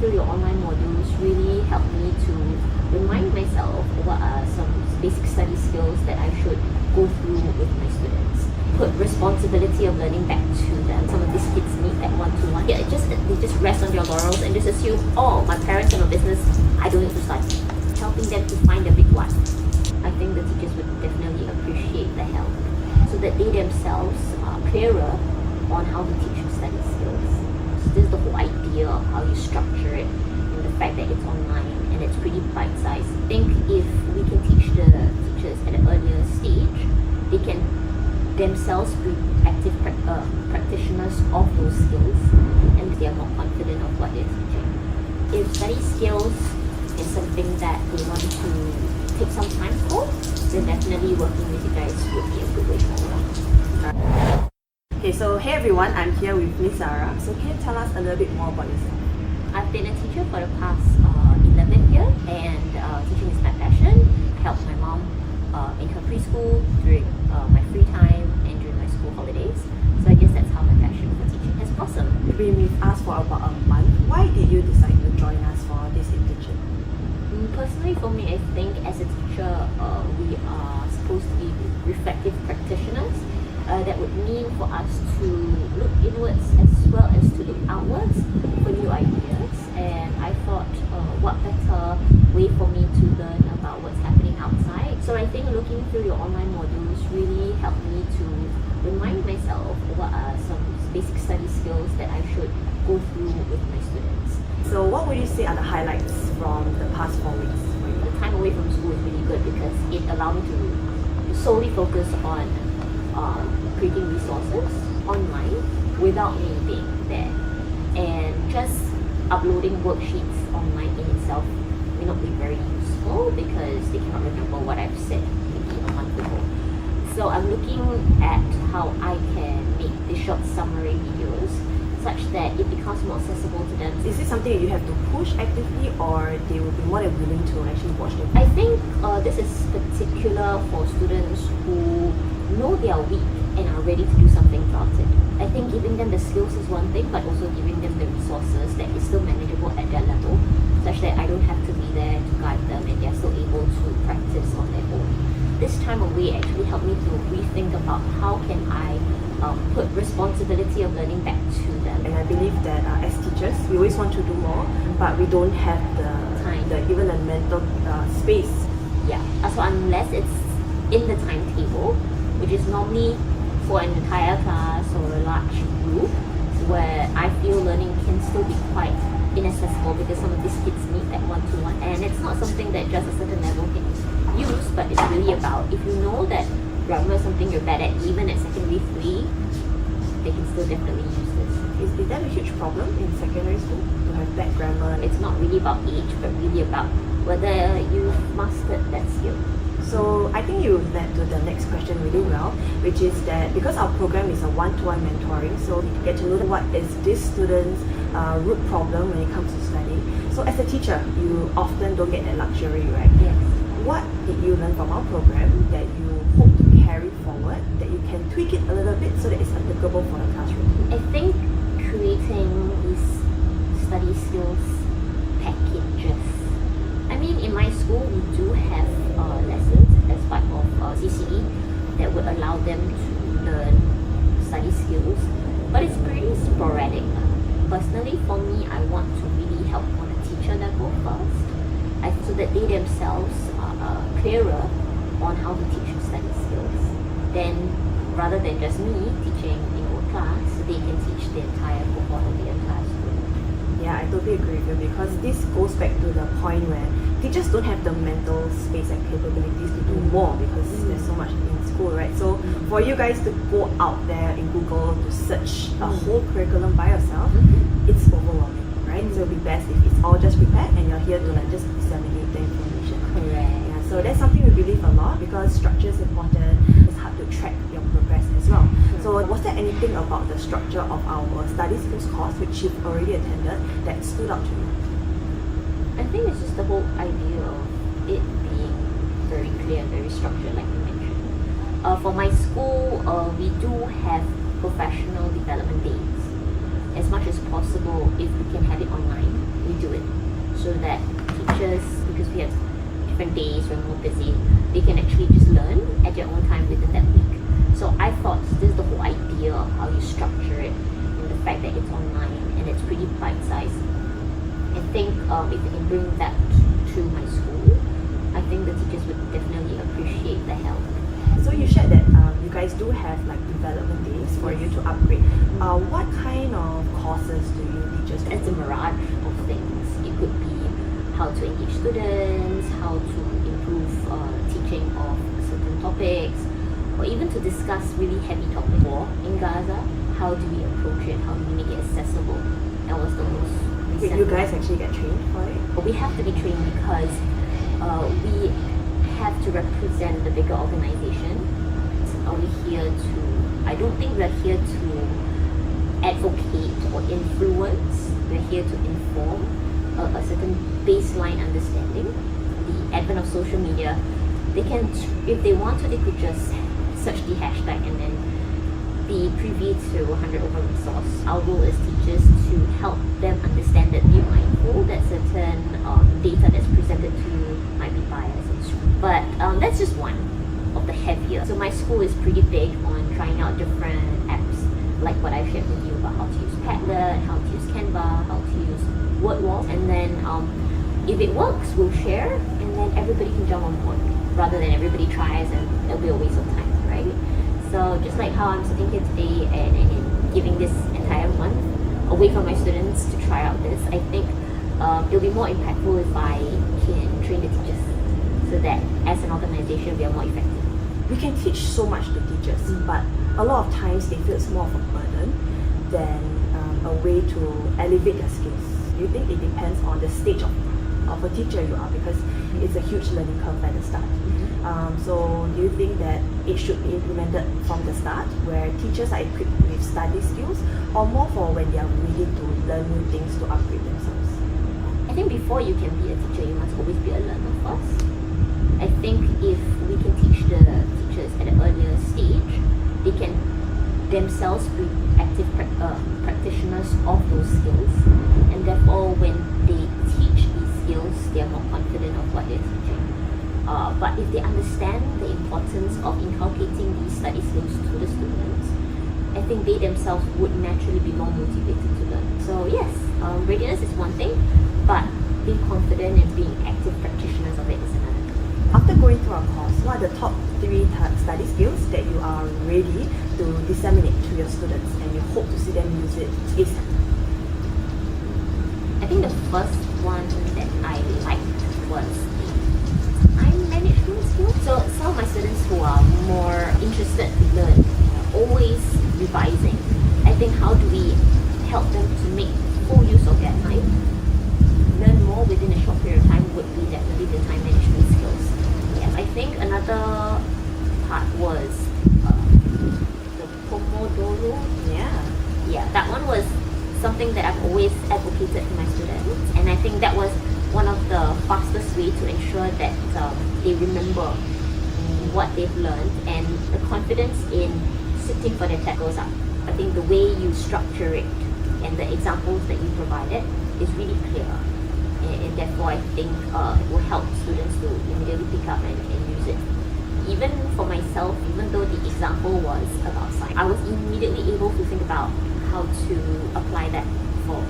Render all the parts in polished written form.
through your online modules really helped me to remind myself what are some basic study skills that I should go through with my students. Put responsibility of learning back to them. Some of these kids need that one-to-one. Yeah, they just rest on their laurels and just assume, oh, my parents have a business, I don't need to study. Helping them to find a big one. I think the teachers would definitely appreciate the help so that they themselves are clearer on how to teach study skills. So this is the whole idea of how you structure it and the fact that it's online and it's pretty bite-sized. I think if we can teach the teachers at an earlier stage, they can themselves be active practitioners of those skills and they are more confident of what they're teaching. If study skills is something that they want to take some time for, then definitely working with you guys would be a good way forward. Okay, so hey everyone, I'm here with Miss Zara. So can you tell us a little bit more about yourself? I've been a teacher for the past 11 years and teaching is my passion. I help my mom in her preschool during my free time and during my school holidays. So I guess that's how my passion for teaching has blossomed. You've been with us for about a month. Why did you decide to join us for this internship? Personally, for me, I think as a teacher, we are supposed to be reflective practitioners. That would mean for us to look inwards as well as to look outwards for new ideas. And I thought, what better way for me to learn about what's happening outside. So I think looking through your online modules really helped me to remind myself what are some basic study skills that I should go through with my students. So what would you say are the highlights from the past 4 weeks for you? The time away from school is really good because it allowed me to solely focus on creating resources online without me being there. And just uploading worksheets online in itself may not be very useful because they cannot remember what I've said maybe a month ago. So I'm looking at how I can make the short summary videos such that it becomes more accessible to them. Is it something that you have to push actively or they will be more than willing to actually watch them? I think this is particular for students who know they are weak and are ready to do something about it. I think giving them the skills is one thing, but also giving them the resources that is still manageable at their level, such that I don't have to be there to guide them and they're still able to practice on their own. This time away actually helped me to rethink about how can I put responsibility of learning back to them. And I believe that as teachers, we always want to do more, but we don't have the time, even the mental space. Yeah, so unless it's in the timetable, which is normally for an entire class or a large group, where I feel learning can still be quite inaccessible because some of these kids need that one-to-one, and it's not something that just a certain level can use, but it's really about if you know that grammar is something you're bad at, even at secondary 3, they can still definitely use this. Is that a huge problem in secondary school to have bad grammar? It's not really about age, but really about whether you've mastered that skill. So I think you led to the next question really well, which is that because our program is a one-to-one mentoring, so you get to know what is this student's root problem when it comes to study. So as a teacher, you often don't get that luxury, right? Yes. What did you learn from our program that you hope to carry forward, that you can tweak it a little bit so that it's applicable for the classroom? I think creating these study skills packages. I mean, in my school, we do have lessons as part of CCE that would allow them to learn study skills, but it's pretty sporadic. Personally, for me, I want to really help on a teacher level first, so that they themselves are clearer on how to teach study skills. Then, rather than just me teaching in a class, they can teach the entire cohort of their classroom. Yeah, I totally agree with you because this goes back to the point where teachers don't have the mental space and capabilities to do more because there's so much in school, right? So for you guys to go out there in Google to search a whole curriculum by yourself, it's overwhelming, right? So it'll be best if it's all just prepared and you're here to like just disseminate the information. Correct. Yeah, so that's something we believe a lot because structure is important. It's hard to track your progress as well. So was there anything about the structure of our study skills course which you've already attended that stood out to you? I think it's just the whole idea of it being very clear and very structured, like you mentioned. For my school, we do have professional development days. As much as possible, if we can have it online, we do it. days when we're busy, they can actually just learn at their own time within that week. So I thought this is the whole idea of how you structure it, and the fact that it's online and it's pretty bite-sized. I think if we can bring that to my school, I think the teachers would definitely appreciate the help. So you shared that you guys do have like development days for you to upgrade. What kind of courses do you teachers It's a mirage of things. It could be how to engage students, how to improve teaching of certain topics, or even to discuss really heavy topics. War in Gaza, how do we approach it? How do we make it accessible? That was the most recent. You guys actually get trained for it? But we have to be trained because we have to represent the bigger organization. Are we here to? I don't think we're here to advocate or influence. We're here to inform a certain baseline understanding. The advent of social media, they can, if they want to, they could just search the hashtag and then be privy to 100 open resource. Our role as teachers to help them understand that, be mindful that certain data that's presented to you might be biased. But that's just one of the heavier. So my school is pretty big on trying out different apps, like what I've shared with you about how to use Padlet, how to use Canva, how to use WordWall, and then if it works, we'll share, and then everybody can jump on board, rather than everybody tries and it'll be a waste of time, right? So just like how I'm sitting here today and giving this entire month away from my students to try out this, I think it'll be more impactful if I can train the teachers so that as an organization we are more effective. We can teach so much to teachers, but a lot of times they feel it's more of a burden than a way to elevate their skills. Do you think it depends on the stage of a teacher you are, because it's a huge learning curve at the start? So do you think that it should be implemented from the start, where teachers are equipped with study skills, or more for when they are ready to learn new things to upgrade themselves? I think before you can be a teacher, you must always be a learner first. I think if we can teach the teachers at an earlier stage, they can themselves be active practitioners of those skills, and therefore when they teach these skills, they are more confident of what they're teaching. But if they understand the importance of inculcating these study skills to the students, I think they themselves would naturally be more motivated to learn. So yes, readiness is one thing, but being confident and being active practitioners of it is another. After going through our course, what are the top 3 study skills that you are ready to disseminate to your students and you hope to see them use it ASAP? I think the first one that I liked was the time management skills. So some of my students who are more interested to learn are always revising. I think how do we help them to make full use of their time, learn more within a short period of time would be definitely the time management skills. Yes, I think another part was the Pomodoro. Yeah, that one was something that I've always advocated to my students, and I think that was one of the fastest way to ensure that they remember what they've learned, and the confidence in sitting for their test goes up. I think the way you structure it and the examples that you provided is really clear, and therefore I think it will help students to immediately pick up and use it. Even for myself, even though the example was about science, I was immediately able to think about how to apply that for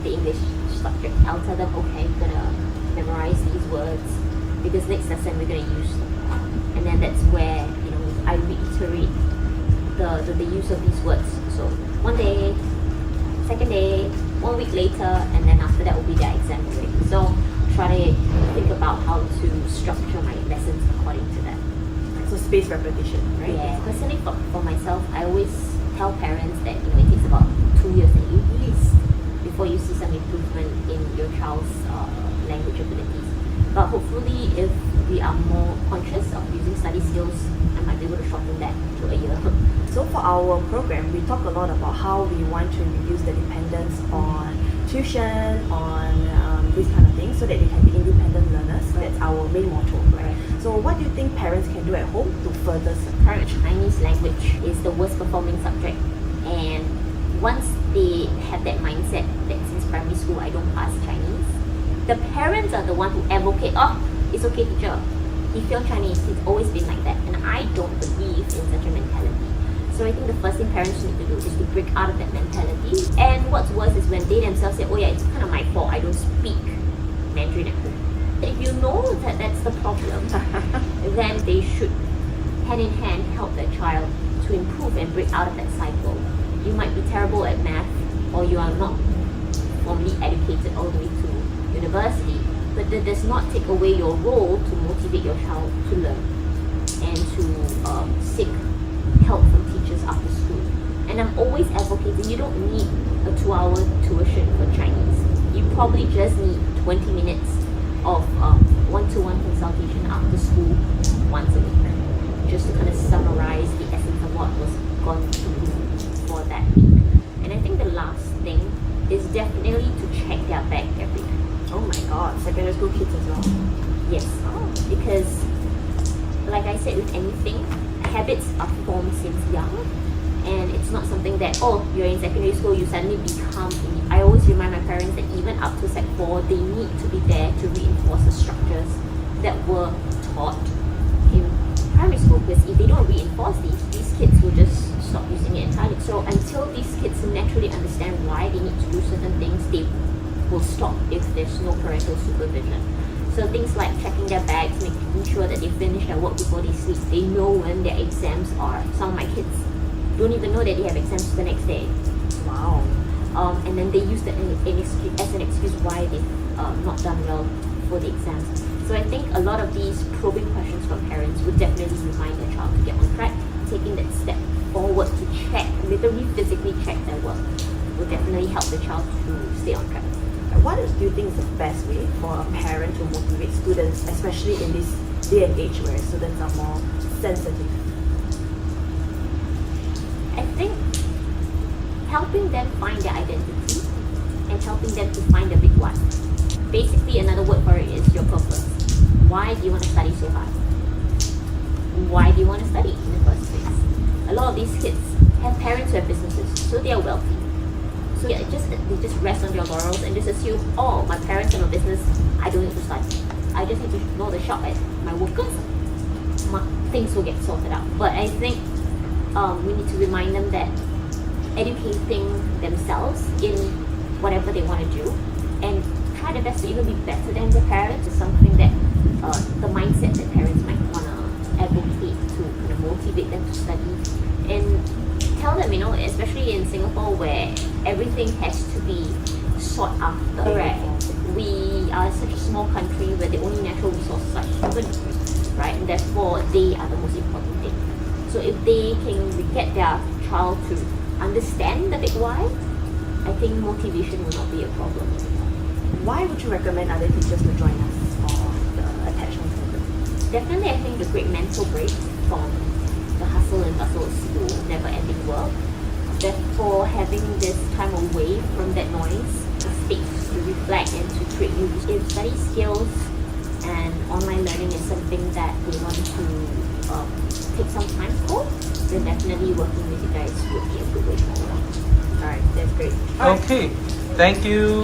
the English subject. I'll tell them, okay, I'm gonna memorize these words because next lesson we're gonna use them. And then that's where, I reiterate the use of these words. So one day, second day, 1 week later, and then after that will be their exam grade. So try to think about how to structure my lessons according to that. So spaced repetition, right? Yeah, personally for myself, I always tell parents that it takes about 2 years at least before you see some improvement in your child's language abilities. But hopefully, if we are more conscious of using study skills, I might be able to shorten that to a year. So for our program, we talk a lot about how we want to reduce the dependence on tuition, on these kind of things, so that they can be independent learners. That's our main motto, right? So what do you think parents can do at home to further Current Chinese language is the worst performing subject, and once they have that mindset that since primary school I don't pass Chinese, the parents are the one who advocate, it's okay, teacher. He failed Chinese. It's always been like that, and I don't believe in such a mentality. So I think the first thing parents need to do is to break out of that mentality. And what's worse is when they themselves say, oh yeah, it's kind of my fault, I don't speak Mandarin at home. If you know that that's the problem, then they should hand in hand help their child to improve and break out of that cycle. You might be terrible at math, or you are not formally educated all the way to university, but that does not take away your role to motivate your child to learn and to seek help from teachers after school. And I'm always advocating you don't need a 2-hour tuition for Chinese. You probably just need 20 minutes of one-to-one consultation after school once a week, just to kind of summarize the essence of what was gone through for that week. And I think the last thing is definitely to check their bag every time. Oh my god, secondary school kids as well. Yes, because like I said, with anything, habits are formed since young, and it's not something that, oh, you're in secondary school, you suddenly become. I always remind my parents that even up to Sec 4, they need to be there to reinforce the structures that were taught in primary school, because if they don't reinforce these kids will just stop using it entirely. So until these kids naturally understand why they need to do certain things, they will stop if there's no parental supervision. So things like checking their bags, making sure that they finish their work before they sleep. They know when their exams are. Some of my kids don't even know that they have exams the next day. Wow. And then they use that as an excuse why they've not done well for the exams. So I think a lot of these probing questions from parents would definitely remind their child to get on track. Taking that step forward to check, literally physically check their work, will definitely help the child to stay on track. What do you think is the best way for a parent to motivate students, especially in this day and age where students are more sensitive? I think helping them find their identity and helping them to find the big why. Basically, another word for it is your purpose. Why do you want to study so hard? Why do you want to study in the first place? A lot of these kids have parents who have businesses, so they are wealthy. So yeah, they just rest on their laurels and just assume, oh, my parents have a business, I don't need to study. I just need to know the shop at my workers. Things will get sorted out. But I think we need to remind them that educating themselves in whatever they want to do and try their best to even be better than their parents is something that the mindset that parents might want to advocate to kind of motivate them to study. And tell them, especially in Singapore where everything has to be sought after, right? We are such a small country where the only natural resources are human, right? And therefore, they are the most important thing. So if they can get their child to understand the big why, I think motivation will not be a problem. Why would you recommend other teachers to join us for the attachment program? Definitely, I think a great mental break from the hustle and bustle of school, never-ending work. Therefore, having this time away from that noise, a space to reflect and to create new study skills, and online learning is something that we want to take some time for, then definitely working with you guys would be a good way forward. Alright, that's great. Okay, thank you.